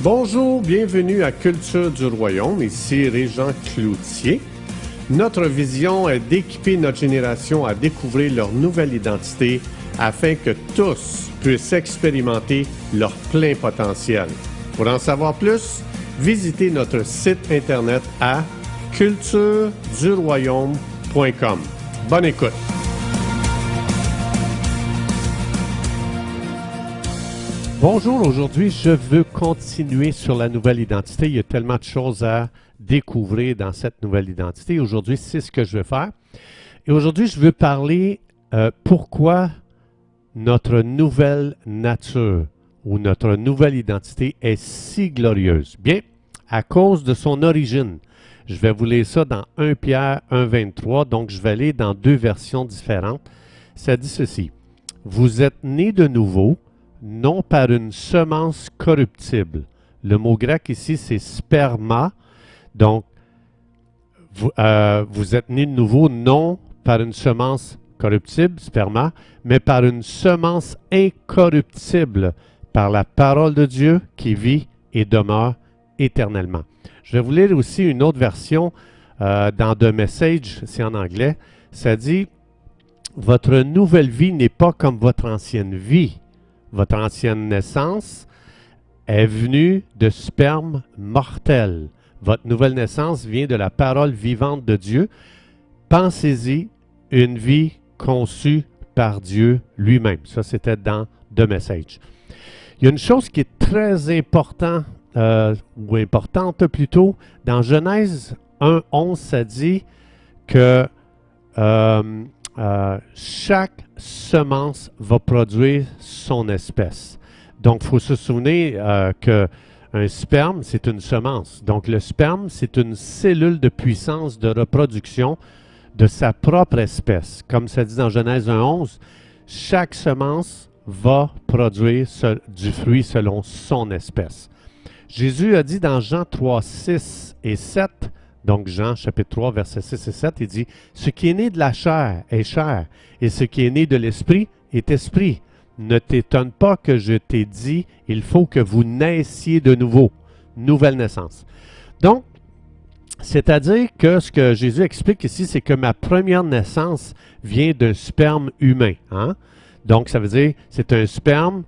Bonjour, bienvenue à Culture du Royaume, ici Régent Cloutier. Notre vision est d'équiper notre génération à découvrir leur nouvelle identité afin que tous puissent expérimenter leur plein potentiel. Pour en savoir plus, visitez notre site internet à cultureduroyaume.com. Bonne écoute! Bonjour, aujourd'hui je veux continuer sur la nouvelle identité. Il y a tellement de choses à découvrir dans cette nouvelle identité. Aujourd'hui, c'est ce que je veux faire. Et aujourd'hui, je veux parler pourquoi notre nouvelle nature ou notre nouvelle identité est si glorieuse. Bien, à cause de son origine. Je vais vous lire ça dans 1 Pierre 1,23, donc je vais aller dans deux versions différentes. Ça dit ceci. Vous êtes nés de nouveau, non par une semence corruptible. Le mot grec ici, c'est sperma. Donc, vous êtes nés de nouveau, non par une semence corruptible, sperma, mais par une semence incorruptible, par la parole de Dieu qui vit et demeure éternellement. Je vais vous lire aussi une autre version dans The Message, c'est en anglais. Ça dit, votre nouvelle vie n'est pas comme votre ancienne vie. Votre ancienne naissance est venue de sperme mortel. Votre nouvelle naissance vient de la parole vivante de Dieu. Pensez-y, une vie conçue par Dieu lui-même. Ça, c'était dans The Message. Il y a une chose qui est très importante plutôt. Dans Genèse 1,11, ça dit que chaque semence va produire son espèce. Donc, il faut se souvenir qu'un sperme, c'est une semence. Donc, le sperme, c'est une cellule de puissance de reproduction de sa propre espèce. Comme ça dit dans Genèse 1,11, chaque semence va produire du fruit selon son espèce. Jésus a dit dans Jean 3, 6 et 7, donc Jean chapitre 3, versets 6 et 7, il dit « Ce qui est né de la chair est chair, et ce qui est né de l'esprit est esprit. Ne t'étonne pas que je t'ai dit, il faut que vous naissiez de nouveau. » Nouvelle naissance. Donc, c'est-à-dire que ce que Jésus explique ici, c'est que ma première naissance vient d'un sperme humain. Hein? Donc, ça veut dire c'est un sperme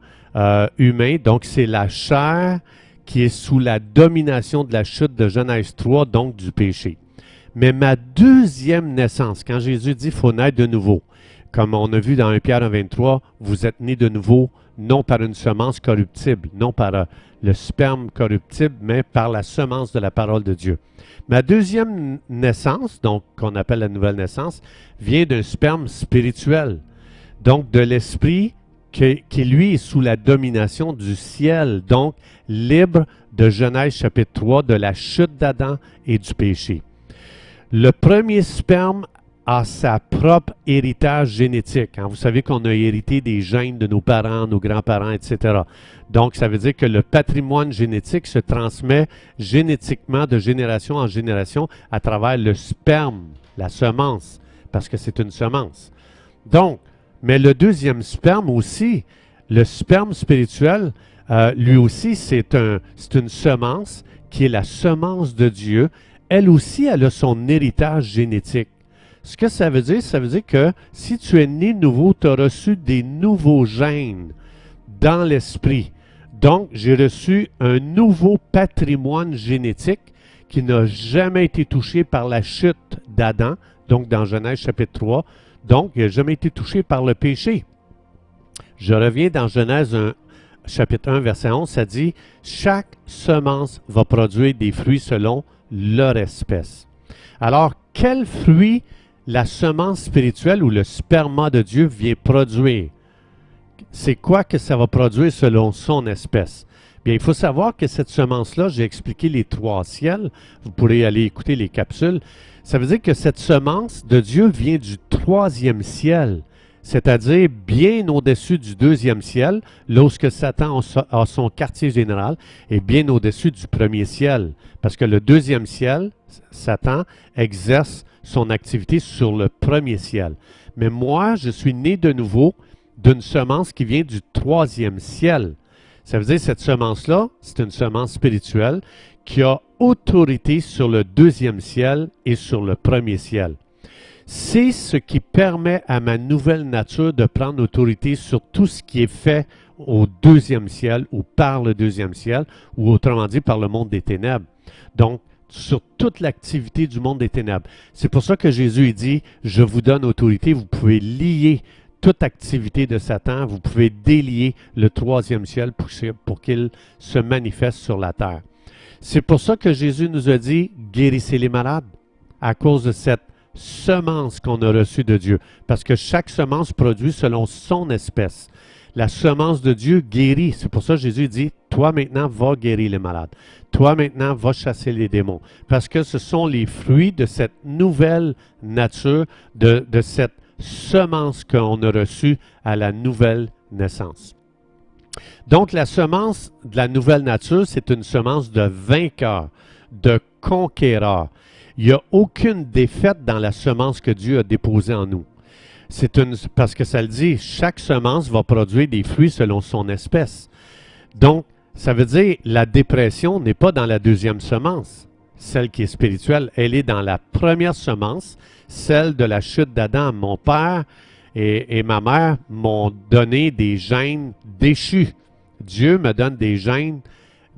humain, donc c'est la chair qui est sous la domination de la chute de Genèse 3, donc du péché. Mais ma deuxième naissance, quand Jésus dit qu'il faut naître de nouveau, comme on a vu dans 1 Pierre 1,23, vous êtes nés de nouveau, non par une semence corruptible, non par le sperme corruptible, mais par la semence de la parole de Dieu. Ma deuxième naissance, donc qu'on appelle la nouvelle naissance, vient d'un sperme spirituel, donc de l'esprit qui lui est sous la domination du ciel, donc libre de Genèse chapitre 3, de la chute d'Adam et du péché. Le premier sperme a sa propre héritage génétique. Hein. Vous savez qu'on a hérité des gènes de nos parents, nos grands-parents, etc. Donc, ça veut dire que le patrimoine génétique se transmet génétiquement de génération en génération à travers le sperme, la semence, parce que c'est une semence. Donc, mais le deuxième sperme aussi, le sperme spirituel, lui aussi, c'est une semence qui est la semence de Dieu. Elle aussi, elle a son héritage génétique. Ce que ça veut dire que si tu es né nouveau, tu as reçu des nouveaux gènes dans l'esprit. Donc, j'ai reçu un nouveau patrimoine génétique qui n'a jamais été touché par la chute d'Adam, donc dans Genèse chapitre 3. Donc, il n'a jamais été touché par le péché. Je reviens dans Genèse 1, chapitre 1, verset 11, ça dit « Chaque semence va produire des fruits selon leur espèce. » Alors, quel fruit la semence spirituelle ou le sperma de Dieu vient produire? C'est quoi que ça va produire selon son espèce? Bien, il faut savoir que cette semence-là, j'ai expliqué les 3 ciels. Vous pourrez aller écouter les capsules. Ça veut dire que cette semence de Dieu vient du 3e ciel, c'est-à-dire bien au-dessus du 2e ciel, lorsque Satan a son quartier général, et bien au-dessus du 1er ciel. Parce que le 2e ciel, Satan exerce son activité sur le 1er ciel. Mais moi, je suis né de nouveau d'une semence qui vient du 3e ciel. Ça veut dire que cette semence-là, c'est une semence spirituelle qui a autorité sur le deuxième ciel et sur le premier ciel. C'est ce qui permet à ma nouvelle nature de prendre autorité sur tout ce qui est fait au deuxième ciel ou par le deuxième ciel, ou autrement dit par le monde des ténèbres. Donc, sur toute l'activité du monde des ténèbres. C'est pour ça que Jésus dit, je vous donne autorité, vous pouvez lier toute activité de Satan, vous pouvez délier le troisième ciel pour qu'il se manifeste sur la terre. C'est pour ça que Jésus nous a dit, guérissez les malades, à cause de cette semence qu'on a reçue de Dieu. Parce que chaque semence produit selon son espèce. La semence de Dieu guérit. C'est pour ça que Jésus dit, toi maintenant, va guérir les malades. Toi maintenant, va chasser les démons. Parce que ce sont les fruits de cette nouvelle nature, de cette semence qu'on a reçue à la nouvelle naissance. Donc, la semence de la nouvelle nature, c'est une semence de vainqueur, de conquérant. Il n'y a aucune défaite dans la semence que Dieu a déposée en nous. Parce que ça le dit, chaque semence va produire des fruits selon son espèce. Donc, ça veut dire la dépression n'est pas dans la deuxième semence, celle qui est spirituelle. Elle est dans la première semence, celle de la chute d'Adam. Mon père et ma mère m'ont donné des gènes déchus. Dieu me donne des gènes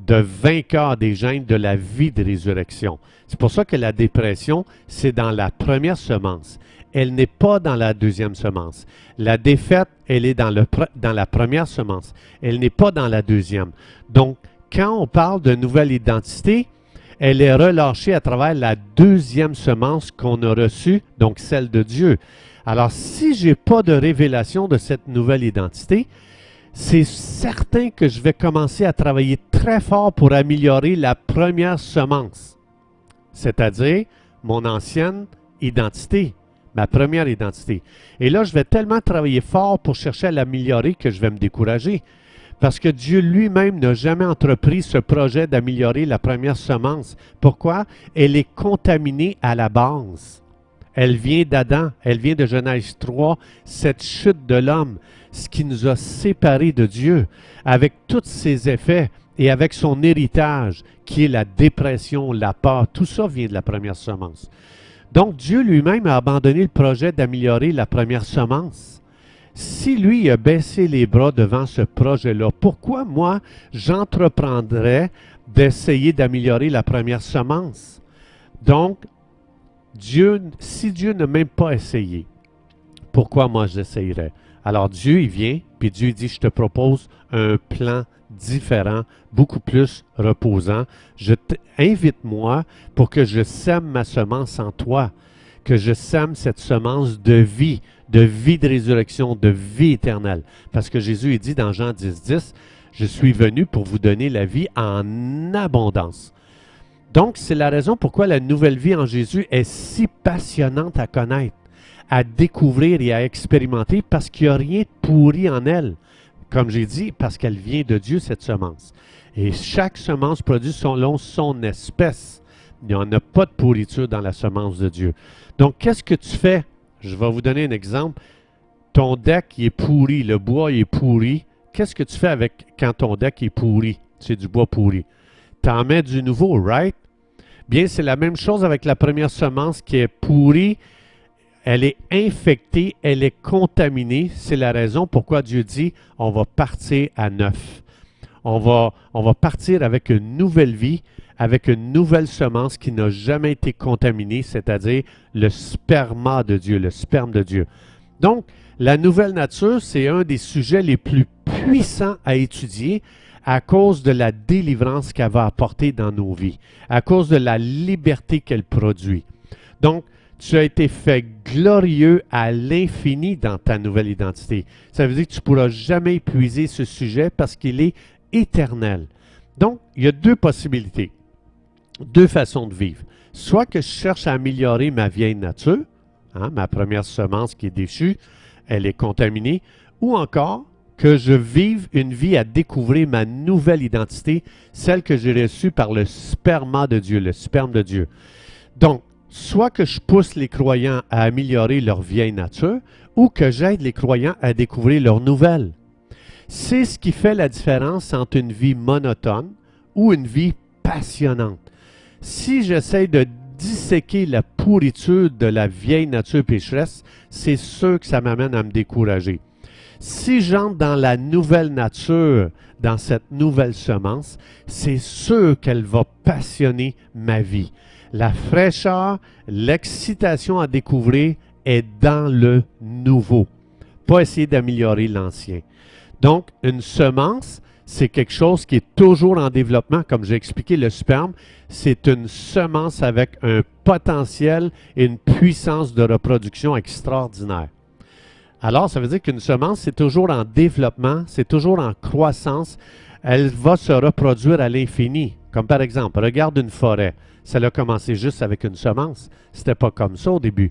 de vainqueur, des gènes de la vie de résurrection. C'est pour ça que la dépression, c'est dans la première semence. Elle n'est pas dans la deuxième semence. La défaite, elle est dans la première semence. Elle n'est pas dans la deuxième. Donc, quand on parle de nouvelle identité, elle est relâchée à travers la deuxième semence qu'on a reçue, donc celle de Dieu. Alors, si je n'ai pas de révélation de cette nouvelle identité, c'est certain que je vais commencer à travailler très fort pour améliorer la première semence, c'est-à-dire mon ancienne identité, ma première identité. Et là, je vais tellement travailler fort pour chercher à l'améliorer que je vais me décourager. Parce que Dieu lui-même n'a jamais entrepris ce projet d'améliorer la première semence. Pourquoi? Elle est contaminée à la base. Elle vient d'Adam, elle vient de Genèse 3, cette chute de l'homme, ce qui nous a séparés de Dieu, avec tous ses effets et avec son héritage, qui est la dépression, la peur, tout ça vient de la première semence. Donc Dieu lui-même a abandonné le projet d'améliorer la première semence. Si lui a baissé les bras devant ce projet-là, pourquoi moi j'entreprendrais d'essayer d'améliorer la première semence? Donc, si Dieu n'a même pas essayé, pourquoi moi j'essayerais? Alors Dieu, il vient, puis Dieu dit, je te propose un plan différent, beaucoup plus reposant. Invite-moi pour que je sème ma semence en toi, que je sème cette semence de vie de résurrection, de vie éternelle. Parce que Jésus, il dit dans Jean 10, je suis venu pour vous donner la vie en abondance. Donc, c'est la raison pourquoi la nouvelle vie en Jésus est si passionnante à connaître, à découvrir et à expérimenter, parce qu'il n'y a rien de pourri en elle. Comme j'ai dit, parce qu'elle vient de Dieu, cette semence. Et chaque semence produit selon son espèce. Il n'y en a pas de pourriture dans la semence de Dieu. Donc, qu'est-ce que tu fais? Je vais vous donner un exemple. Ton deck il est pourri, le bois il est pourri. Qu'est-ce que tu fais quand ton deck est pourri? C'est du bois pourri. Tu en mets du nouveau, right? Bien, c'est la même chose avec la première semence qui est pourrie. Elle est infectée, elle est contaminée. C'est la raison pourquoi Dieu dit, on va partir à neuf. On va partir avec une nouvelle vie, avec une nouvelle semence qui n'a jamais été contaminée, c'est-à-dire le sperma de Dieu, le sperme de Dieu. Donc, la nouvelle nature, c'est un des sujets les plus puissants à étudier à cause de la délivrance qu'elle va apporter dans nos vies, à cause de la liberté qu'elle produit. Donc, tu as été fait glorieux à l'infini dans ta nouvelle identité. Ça veut dire que tu ne pourras jamais épuiser ce sujet parce qu'il est éternel. Donc, il y a deux possibilités, deux façons de vivre. Soit que je cherche à améliorer ma vieille nature, ma première semence qui est déchue, elle est contaminée, ou encore que je vive une vie à découvrir ma nouvelle identité, celle que j'ai reçue par le sperma de Dieu, le sperme de Dieu. Donc, soit que je pousse les croyants à améliorer leur vieille nature, ou que j'aide les croyants à découvrir leur nouvelle. C'est ce qui fait la différence entre une vie monotone ou une vie passionnante. Si j'essaie de disséquer la pourriture de la vieille nature pécheresse, c'est sûr que ça m'amène à me décourager. Si j'entre dans la nouvelle nature, dans cette nouvelle semence, c'est sûr qu'elle va passionner ma vie. La fraîcheur, l'excitation à découvrir est dans le nouveau, pas essayer d'améliorer l'ancien. Donc, une semence, c'est quelque chose qui est toujours en développement. Comme j'ai expliqué, le sperme, c'est une semence avec un potentiel et une puissance de reproduction extraordinaire. Alors, ça veut dire qu'une semence, c'est toujours en développement, c'est toujours en croissance. Elle va se reproduire à l'infini. Comme par exemple, regarde une forêt. Ça a commencé juste avec une semence. C'était pas comme ça au début.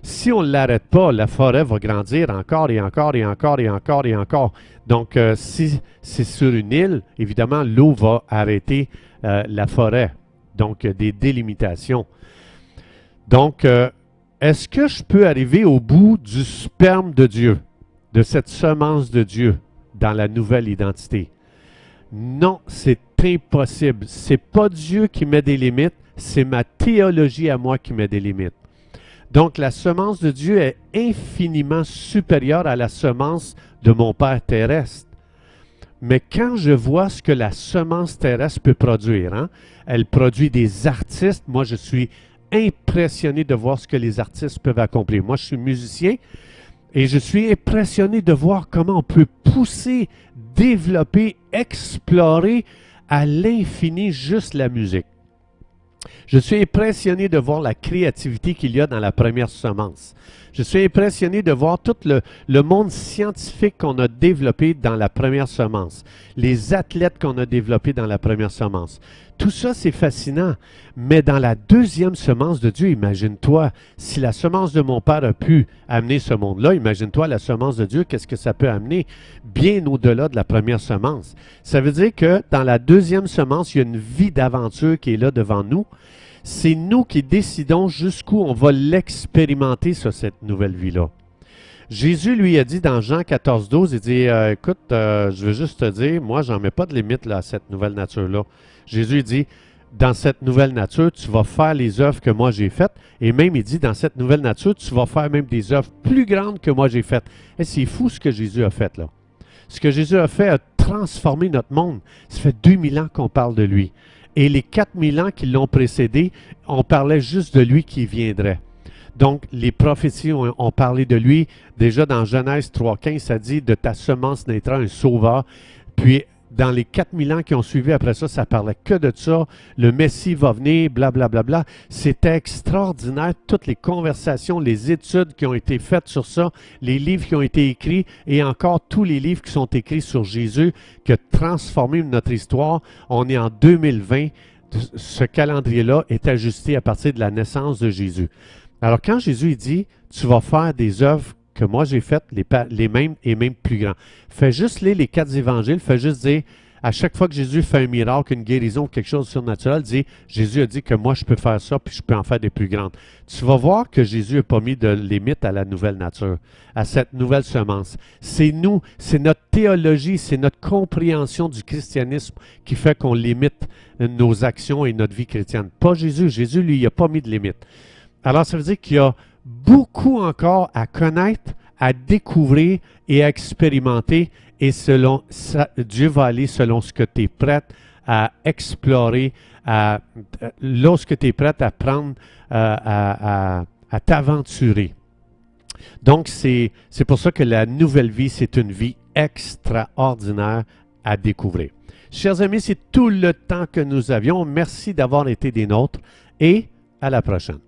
Si on ne l'arrête pas, la forêt va grandir encore et encore et encore et encore et encore. Donc, si c'est sur une île, évidemment, l'eau va arrêter la forêt. Donc, des délimitations. Donc, est-ce que je peux arriver au bout du sperme de Dieu, de cette semence de Dieu dans la nouvelle identité? Non, c'est impossible. Ce n'est pas Dieu qui met des limites, c'est ma théologie à moi qui met des limites. Donc, la semence de Dieu est infiniment supérieure à la semence de mon Père terrestre. Mais quand je vois ce que la semence terrestre peut produire, hein, elle produit des artistes. Moi, je suis impressionné de voir ce que les artistes peuvent accomplir. Moi, je suis musicien et je suis impressionné de voir comment on peut pousser, développer, explorer à l'infini juste la musique. Je suis impressionné de voir la créativité qu'il y a dans la première semence. Je suis impressionné de voir tout le monde scientifique qu'on a développé dans la première semence, les athlètes qu'on a développés dans la première semence. Tout ça, c'est fascinant. Mais dans la deuxième semence de Dieu, imagine-toi, si la semence de mon Père a pu amener ce monde-là, imagine-toi la semence de Dieu, qu'est-ce que ça peut amener bien au-delà de la première semence. Ça veut dire que dans la deuxième semence, il y a une vie d'aventure qui est là devant nous. C'est nous qui décidons jusqu'où on va l'expérimenter sur cette nouvelle vie-là. Jésus lui a dit dans Jean 14, 12, il dit « Écoute, je veux juste te dire, moi, j'en mets pas de limite là, à cette nouvelle nature-là. » Jésus dit « Dans cette nouvelle nature, tu vas faire les œuvres que moi j'ai faites. » Et même, il dit « Dans cette nouvelle nature, tu vas faire même des œuvres plus grandes que moi j'ai faites. » Et c'est fou ce que Jésus a fait là. Ce que Jésus a fait a transformé notre monde. Ça fait 2000 ans qu'on parle de lui. Et les 4000 ans qui l'ont précédé, on parlait juste de lui qui viendrait. Donc, les prophéties ont parlé de lui. Déjà dans Genèse 3,15, ça dit « De ta semence naîtra un sauveur ». Puis, dans les 4000 ans qui ont suivi après ça, ça parlait que de ça. Le Messie va venir, blablabla. Bla, bla, bla. C'était extraordinaire, toutes les conversations, les études qui ont été faites sur ça, les livres qui ont été écrits et encore tous les livres qui sont écrits sur Jésus qui a transformé notre histoire. On est en 2020. Ce calendrier-là est ajusté à partir de la naissance de Jésus. Alors, quand Jésus dit « Tu vas faire des œuvres que moi j'ai faites, les mêmes et même plus grands. » Fais juste lire les 4 évangiles, fais juste dire, à chaque fois que Jésus fait un miracle, une guérison, quelque chose de surnaturel, dis, Jésus a dit que moi je peux faire ça, puis je peux en faire des plus grandes. Tu vas voir que Jésus n'a pas mis de limite à la nouvelle nature, à cette nouvelle semence. C'est nous, c'est notre théologie, c'est notre compréhension du christianisme qui fait qu'on limite nos actions et notre vie chrétienne. Pas Jésus. Jésus, lui, il n'a pas mis de limite. Alors, ça veut dire qu'il y a beaucoup encore à connaître, à découvrir et à expérimenter. Et selon ça, Dieu va aller selon ce que tu es prête à explorer, lorsque tu es prête à prendre, à t'aventurer. Donc, c'est pour ça que la nouvelle vie, c'est une vie extraordinaire à découvrir. Chers amis, c'est tout le temps que nous avions. Merci d'avoir été des nôtres et à la prochaine.